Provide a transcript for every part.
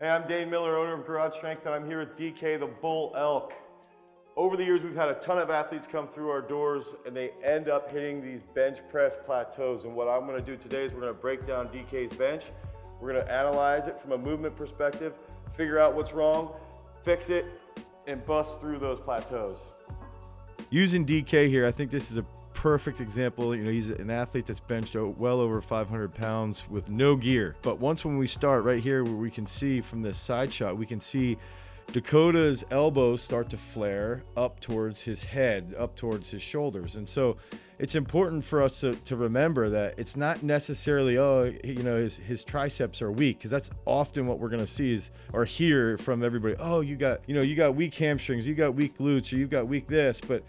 Hey, I'm Dane Miller, owner of Garage Strength, and I'm here with DK, the Bull Elk. Over the years, we've had a ton of athletes come through our doors, and they end up hitting these bench press plateaus. And what I'm gonna do today is we're gonna break down DK's bench. We're gonna analyze it from a movement perspective, figure out what's wrong, fix it, and bust through those plateaus. Using DK here, I think this is a perfect example. You know, he's an athlete that's benched well over 500 pounds with no gear. But when we start right here, where we can see from this side shot, we can see Dakota's elbows start to flare up towards his head, up towards his shoulders. And so it's important for us to remember that it's not necessarily, his triceps are weak, because that's often what we're going to see or hear from everybody. Oh, you got weak hamstrings, you got weak glutes, or you've got weak this. But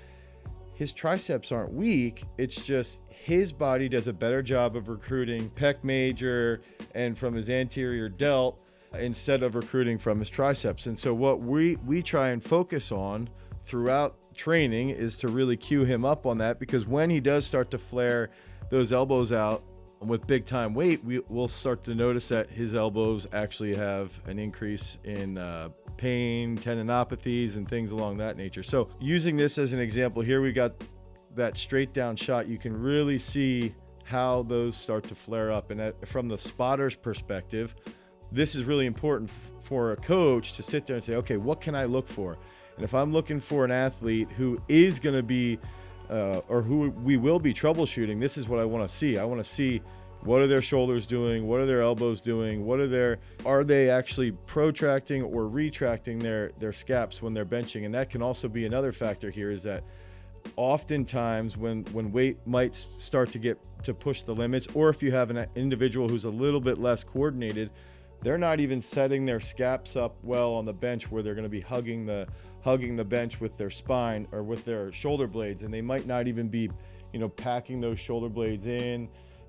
his triceps aren't weak. It's just his body does a better job of recruiting pec major and from his anterior delt instead of recruiting from his triceps. And so what we try and focus on throughout training is to really cue him up on that, because when he does start to flare those elbows out with big time weight, we'll start to notice that his elbows actually have an increase in pain, tendinopathies, and things along that nature. So using this as an example here, we got that straight down shot. You can really see how those start to flare up. And from the spotter's perspective, this is really important for a coach to sit there and say, okay, what can I look for? And if I'm looking for an athlete who is going to be, or who we will be troubleshooting, this is what I want to see. I want to see, what are their shoulders doing? What are their elbows doing? Are they actually protracting or retracting their scaps when they're benching? And that can also be another factor here, is that oftentimes when weight might start to get to push the limits, or if you have an individual who's a little bit less coordinated, they're not even setting their scaps up well on the bench, where they're going to be hugging the bench with their spine or with their shoulder blades, and they might not even be, packing those shoulder blades in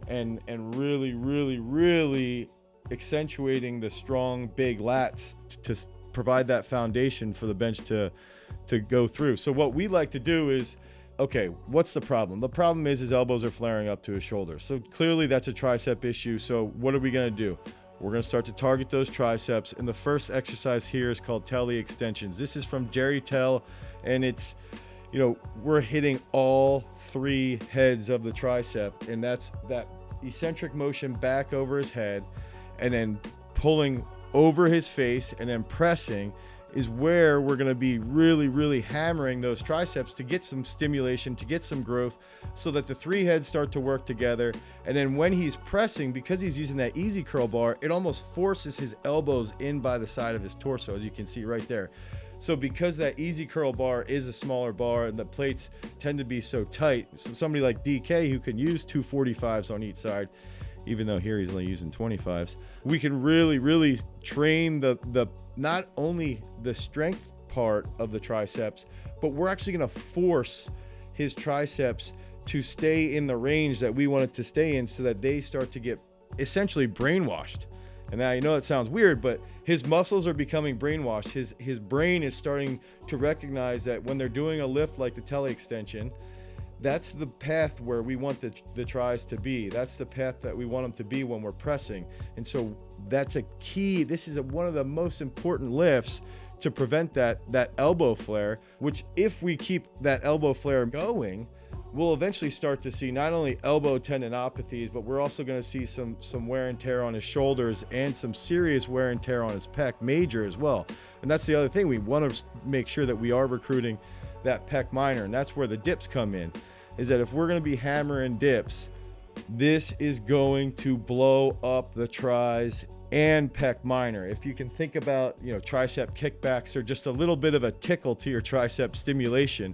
and really accentuating the strong big lats to provide that foundation for the bench to go through. So what we like to do is, okay, what's the problem? The problem is his elbows are flaring up to his shoulders. So clearly that's a tricep issue. So what are we going to do? We're going to start to target those triceps. And the first exercise here is called Telly extensions. This is from Jerry Tell, and it's, we're hitting all three heads of the tricep, and that's that eccentric motion back over his head, and then pulling over his face and then pressing is where we're going to be really hammering those triceps to get some stimulation, to get some growth, so that the three heads start to work together. And then when he's pressing, because he's using that easy curl bar, it almost forces his elbows in by the side of his torso, as you can see right there. So because that easy curl bar is a smaller bar and the plates tend to be so tight, so somebody like DK, who can use 245s on each side, even though here he's only using 25s, we can really train the not only the strength part of the triceps, but we're actually going to force his triceps to stay in the range that we want it to stay in, so that they start to get essentially brainwashed. And now, I know it sounds weird, but his muscles are becoming brainwashed. His brain is starting to recognize that when they're doing a lift like the Telly extension, that's the path where we want the tries to be. That's the path that we want them to be when we're pressing. And so that's a key. This is one of the most important lifts to prevent that elbow flare, which, if we keep that elbow flare going, we'll eventually start to see not only elbow tendinopathies, but we're also going to see some wear and tear on his shoulders, and some serious wear and tear on his pec major as well. And that's the other thing. We want to make sure that we are recruiting that pec minor, and that's where the dips come in, is that if we're going to be hammering dips, this is going to blow up the Trize and pec minor. If you can think about, tricep kickbacks are just a little bit of a tickle to your tricep stimulation.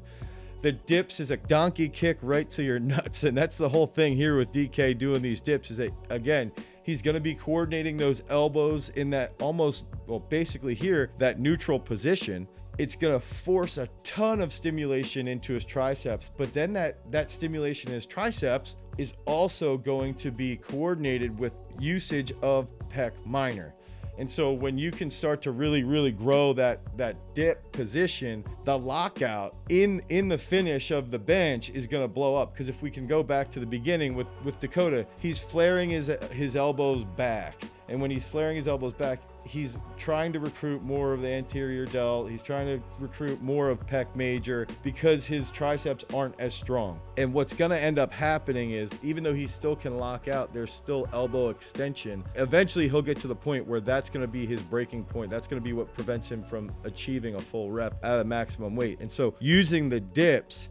The dips is a donkey kick right to your nuts. And that's the whole thing here with DK doing these dips, is that, again, he's going to be coordinating those elbows in that basically here, that neutral position. It's going to force a ton of stimulation into his triceps, but then that stimulation in his triceps is also going to be coordinated with usage of pec minor. And so when you can start to really grow that dip position, the lockout in the finish of the bench is going to blow up. Because if we can go back to the beginning with Dakota, he's flaring his elbows back, And when he's flaring his elbows back, he's trying to recruit more of the anterior delt. He's trying to recruit more of pec major because his triceps aren't as strong. And what's going to end up happening is, even though he still can lock out, there's still elbow extension. Eventually he'll get to the point where that's going to be his breaking point. That's going to be what prevents him from achieving a full rep at a maximum weight. And so using the dips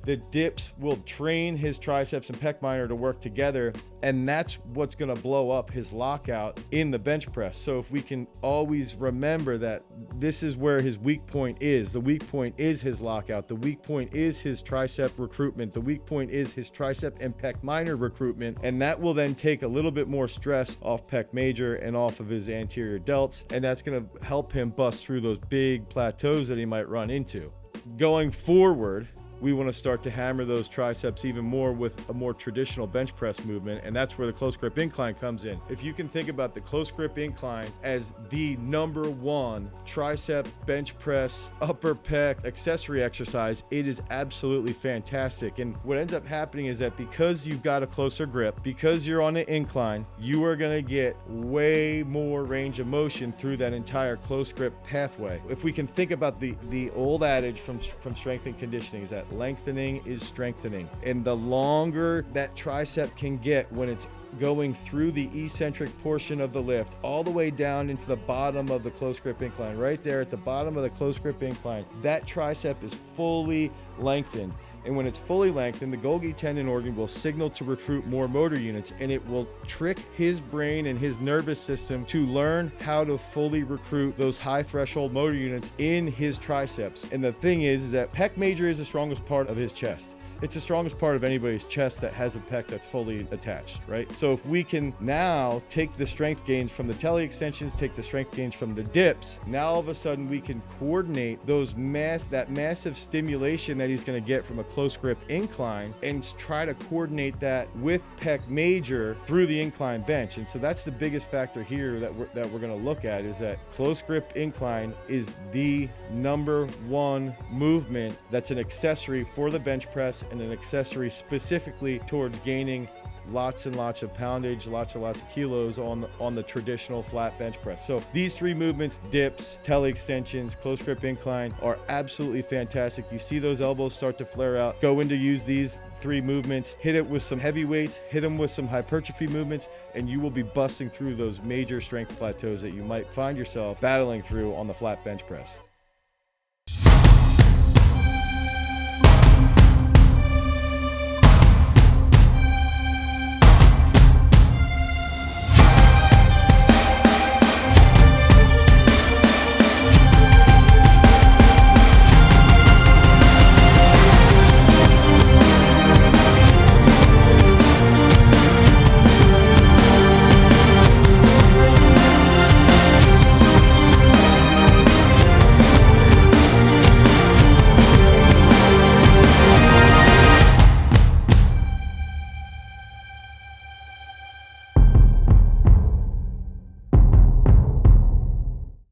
will train his triceps and pec minor to work together. And that's what's going to blow up his lockout in the bench press. So if we can always remember that this is where his weak point is. The weak point is his lockout. The weak point is his tricep recruitment. The weak point is his tricep and pec minor recruitment. And that will then take a little bit more stress off pec major and off of his anterior delts. And that's going to help him bust through those big plateaus that he might run into. Going forward, we want to start to hammer those triceps even more with a more traditional bench press movement, and that's where the close grip incline comes in. If you can think about the close grip incline as the number one tricep bench press upper pec accessory exercise, it is absolutely fantastic. And what ends up happening is that because you've got a closer grip, because you're on an incline, you are going to get way more range of motion through that entire close grip pathway. If we can think about the old adage from strength and conditioning, is that lengthening is strengthening. And the longer that tricep can get when it's going through the eccentric portion of the lift all the way down into the bottom of the close grip incline, right there at the bottom of the close grip incline, that tricep is fully lengthened. And when it's fully lengthened, the Golgi tendon organ will signal to recruit more motor units, and it will trick his brain and his nervous system to learn how to fully recruit those high threshold motor units in his triceps. And the thing is that pec major is the strongest part of his chest. It's the strongest part of anybody's chest that has a pec that's fully attached, right? So if we can now take the strength gains from the tele extensions, take the strength gains from the dips, now all of a sudden we can coordinate that massive stimulation that he's going to get from a close grip incline and try to coordinate that with pec major through the incline bench. And so that's the biggest factor here that we're going to look at, is that close grip incline is the number one movement that's an accessory for the bench press, and an accessory specifically towards gaining lots and lots of poundage, lots and lots of kilos on the traditional flat bench press. So these three movements, dips, tele extensions, close grip incline, are absolutely fantastic. You see those elbows start to flare out. Go in to use these three movements, hit it with some heavy weights, hit them with some hypertrophy movements, and you will be busting through those major strength plateaus that you might find yourself battling through on the flat bench press.